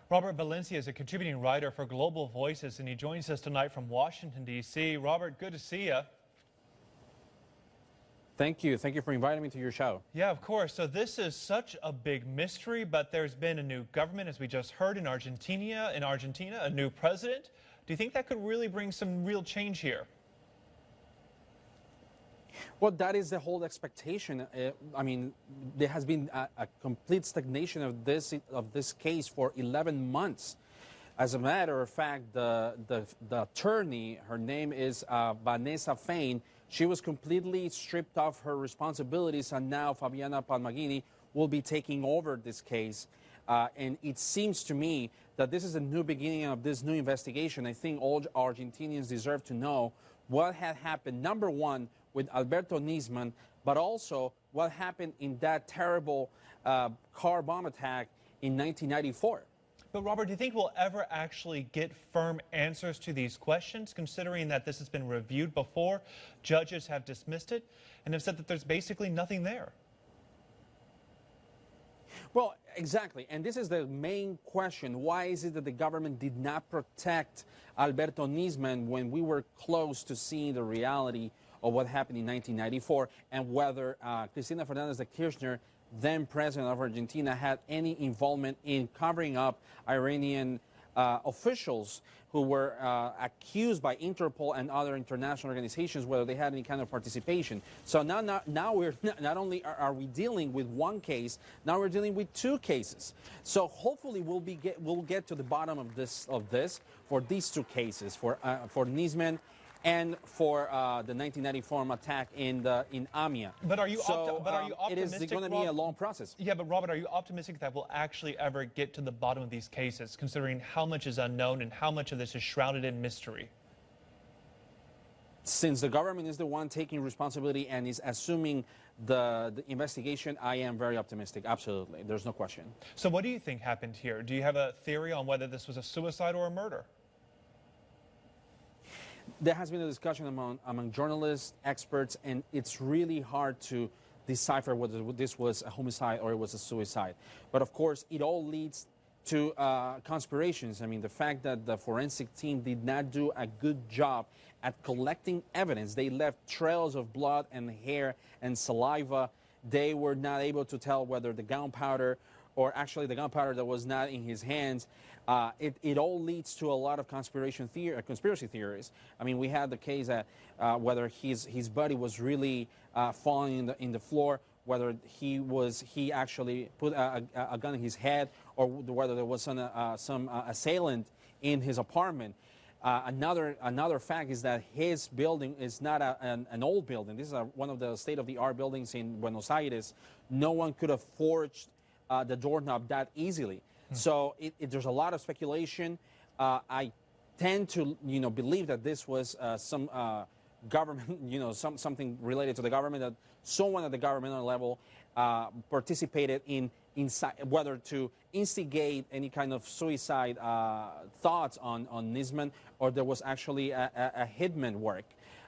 Robert Valencia is a contributing writer for Global Voices, and he joins us tonight from Washington, D.C. Robert, good to see you. Thank you. Thank you for inviting me to your show. Yeah, of course. So this is such a big mystery, but there's been a new government, as we just heard, in Argentina, a new president. Do you think that could really bring some real change here? Well, that is the whole expectation. I mean, there has been a complete stagnation of this case for 11 months. As a matter of fact, the attorney, her name is Vanessa Fain, she was completely stripped of her responsibilities, and now Fabiana Palmagini will be taking over this case. And it seems to me that this is a new beginning of this new investigation. I think all Argentinians deserve to know what had happened, number one, with Alberto Nisman, but also what happened in that terrible car bomb attack in 1994. But Robert, do you think we'll ever actually get firm answers to these questions, considering that this has been reviewed before, judges have dismissed it, and have said that there's basically nothing there? Well, exactly. And this is the main question. Why is it that the government did not protect Alberto Nisman when we were close to seeing the reality of what happened in 1994, and whether Cristina Fernández de Kirchner, then president of Argentina, had any involvement in covering up Iranian officials who were accused by Interpol and other international organizations, whether they had any kind of participation. So now we're not only are we dealing with one case, now we're dealing with two cases. So hopefully we'll get to the bottom of this for these two cases, for Nisman and for the 1994 attack in Amia. But are you optimistic? It is going to be a long process. Yeah, but Robert, are you optimistic that we'll actually ever get to the bottom of these cases, considering how much is unknown and how much of this is shrouded in mystery? Since the government is the one taking responsibility and is assuming the investigation, I am very optimistic. Absolutely. There's no question. So what do you think happened here? Do you have a theory on whether this was a suicide or a murder? There has been a discussion among journalists, experts, and it's really hard to decipher whether this was a homicide or it was a suicide. But of course, it all leads to conspirations. I mean, the fact that the forensic team did not do a good job at collecting evidence. They left trails of blood and hair and saliva. They were not able to tell whether the gunpowder, or actually the gunpowder that was not in his hands. It all leads to a lot of conspiracy theories. I mean, we had the case that whether his body was really falling in the floor, whether he actually put a gun in his head, or whether there was some assailant in his apartment. Another fact is that his building is not an old building. This is one of the state-of-the-art buildings in Buenos Aires. No one could have forged the doorknob that easily. So there's a lot of speculation. I tend to believe that this was some government, something related to the government, that someone at the governmental level participated in whether to instigate any kind of suicide thoughts on Nisman, or there was actually a hitman work.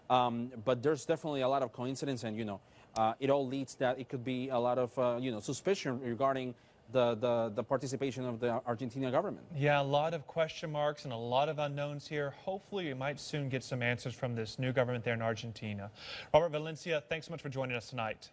But there's definitely a lot of coincidence, and it all leads that it could be a lot of suspicion regarding the participation of the Argentinian government. Yeah, a lot of question marks and a lot of unknowns here. Hopefully we might soon get some answers from this new government there in Argentina. Robert Valencia, thanks so much for joining us tonight.